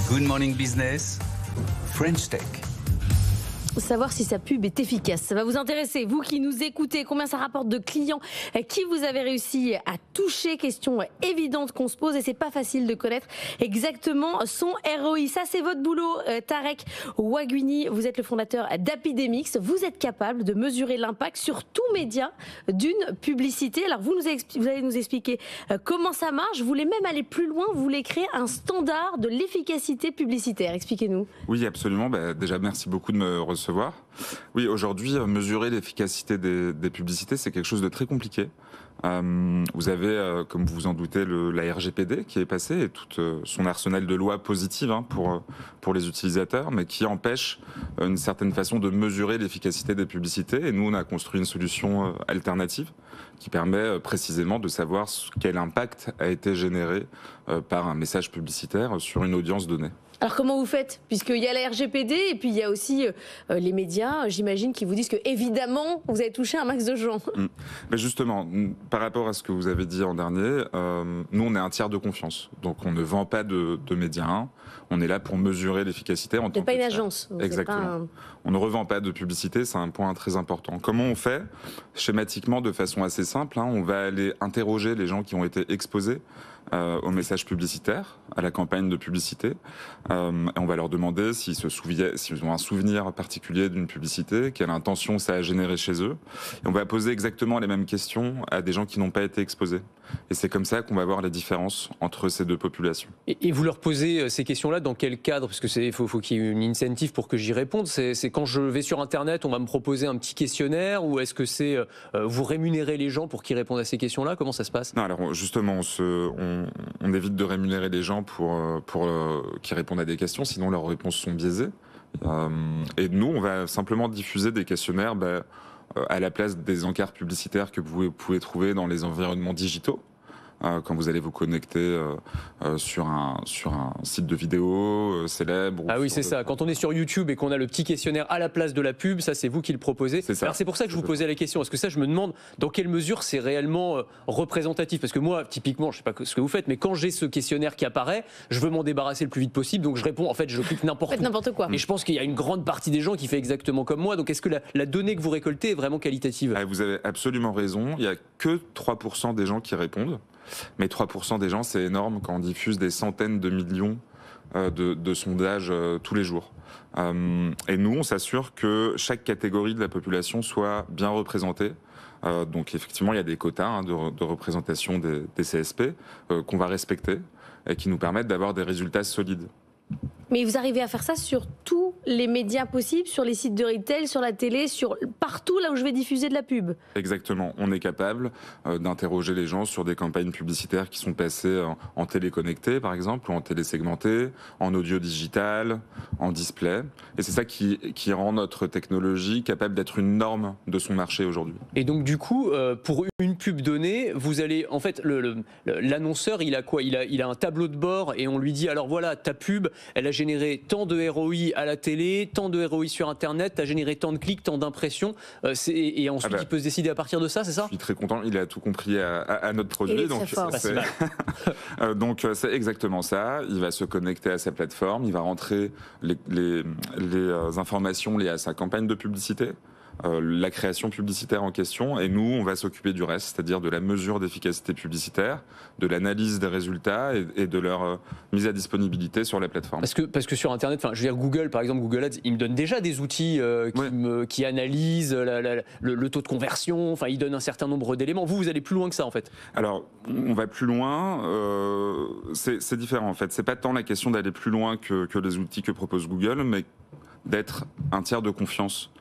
Good Morning Business, French Tech. Savoir si sa pub est efficace, ça va vous intéresser, vous qui nous écoutez, combien ça rapporte de clients, qui vous avez réussi à toucher, question évidente qu'on se pose et c'est pas facile de connaître exactement son ROI. Ça c'est votre boulot, Tarek Ouaguini, vous êtes le fondateur d'Apidemix, vous êtes capable de mesurer l'impact sur tout média d'une publicité. Alors vous allez nous expliquer comment ça marche, vous voulez même aller plus loin, vous voulez créer un standard de l'efficacité publicitaire, expliquez-nous. Oui absolument, déjà merci beaucoup de me recevoir. Oui, aujourd'hui, mesurer l'efficacité des publicités, c'est quelque chose de très compliqué. Vous avez, comme vous vous en doutez, la RGPD qui est passée et tout son arsenal de lois positives pour les utilisateurs, mais qui empêche une certaine façon de mesurer l'efficacité des publicités. Et nous, on a construit une solution alternative qui permet précisément de savoir quel impact a été généré par un message publicitaire sur une audience donnée. Alors comment vous faites? Puisqu'il y a la RGPD et puis il y a aussi les médias, j'imagine, qui vous disent que évidemment vous avez touché un max de gens. Mais justement, par rapport à ce que vous avez dit en dernier, nous on est un tiers de confiance. Donc on ne vend pas de médias, on est là pour mesurer l'efficacité en tant que... Vous n'êtes pas une agence. Exactement. On ne revend pas de publicité, c'est un point très important. Comment on fait? Schématiquement, de façon assez simple, on va aller interroger les gens qui ont été exposés au message publicitaire, à la campagne de publicité. On va leur demander s'ils ont un souvenir particulier d'une publicité, quelle intention ça a généré chez eux. Et on va poser exactement les mêmes questions à des gens qui n'ont pas été exposés. Et c'est comme ça qu'on va voir la différence entre ces deux populations. Et vous leur posez ces questions-là dans quel cadre? Parce que faut qu'il y ait une incentive pour que j'y réponde. C'est quand je vais sur Internet, on va me proposer un petit questionnaire, ou est-ce que c'est vous rémunérez les gens pour qu'ils répondent à ces questions-là? Comment ça se passe? Non, alors justement, on évite de rémunérer les gens pour qu'ils répondent à des questions, sinon leurs réponses sont biaisées. Et nous, on va simplement diffuser des questionnaires à la place des encarts publicitaires que vous pouvez trouver dans les environnements digitaux. Quand vous allez vous connecter sur un site de vidéo célèbre. Ah oui, c'est ça. Quand on est sur YouTube et qu'on a le petit questionnaire à la place de la pub, ça c'est vous qui le proposez. Alors c'est pour ça que je vous posais la question. Parce que ça, je me demande dans quelle mesure c'est réellement représentatif. Parce que moi, typiquement, je sais pas ce que vous faites, mais quand j'ai ce questionnaire qui apparaît, je veux m'en débarrasser le plus vite possible. Donc je réponds, en fait, je clique n'importe quoi. Et je pense qu'il y a une grande partie des gens qui fait exactement comme moi. Donc est-ce que la donnée que vous récoltez est vraiment qualitative? Vous avez absolument raison. Il n'y a que 3% des gens qui répondent. Mais 3% des gens, c'est énorme quand on diffuse des centaines de millions de sondages tous les jours. Et nous, on s'assure que chaque catégorie de la population soit bien représentée. Donc effectivement, il y a des quotas de représentation des CSP qu'on va respecter et qui nous permettent d'avoir des résultats solides. Mais vous arrivez à faire ça sur tous les médias possibles, sur les sites de retail, sur la télé, partout là où je vais diffuser de la pub? Exactement. On est capable d'interroger les gens sur des campagnes publicitaires qui sont passées en télé connectée, par exemple, ou en télé segmentée, en audio digital, en display. Et c'est ça qui rend notre technologie capable d'être une norme de son marché aujourd'hui. Et donc du coup, pour une pub donnée, vous allez, en fait, l'annonceur, il a quoi? Il a un tableau de bord et on lui dit, alors voilà, ta pub, elle a généré tant de ROI à la télé, tant de ROI sur Internet, tu as généré tant de clics, tant d'impressions, et ensuite il peut se décider à partir de ça, c'est ça? Je suis très content, il a tout compris à notre produit. Donc c'est exactement ça, il va se connecter à sa plateforme, il va rentrer les informations liées à sa campagne de publicité, la création publicitaire en question, et nous on va s'occuper du reste, c'est-à-dire de la mesure d'efficacité publicitaire, de l'analyse des résultats et de leur mise à disponibilité sur la plateforme. Parce que sur Internet, je veux dire Google, par exemple, Google Ads, il me donne déjà des outils qui analysent le taux de conversion, il donne un certain nombre d'éléments. Vous allez plus loin que ça en fait? Alors on va plus loin, c'est différent en fait, c'est pas tant la question d'aller plus loin que les outils que propose Google, mais d'être un tiers de confiance.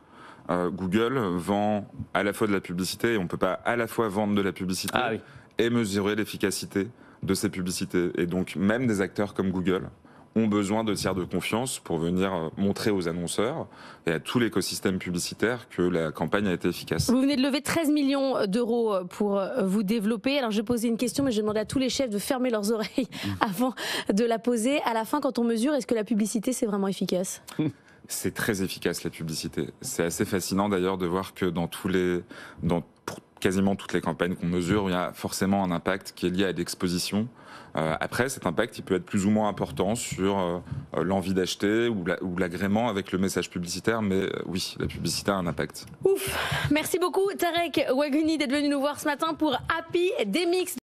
Google vend à la fois de la publicité et on ne peut pas à la fois vendre de la publicité et mesurer l'efficacité de ces publicités. Et donc même des acteurs comme Google ont besoin de tiers de confiance pour venir montrer aux annonceurs et à tout l'écosystème publicitaire que la campagne a été efficace. Vous venez de lever 13 millions d'euros pour vous développer. Alors je vais poser une question, mais je vais demander à tous les chefs de fermer leurs oreilles avant de la poser. À la fin, quand on mesure, est-ce que la publicité, c'est vraiment efficace? C'est très efficace la publicité. C'est assez fascinant d'ailleurs de voir que pour quasiment toutes les campagnes qu'on mesure, il y a forcément un impact qui est lié à l'exposition. Après, cet impact, il peut être plus ou moins important sur l'envie d'acheter ou l'agrément avec le message publicitaire, mais oui, la publicité a un impact. Ouf. Merci beaucoup Tarek Wagheni d'être venu nous voir ce matin pour Happy Demix.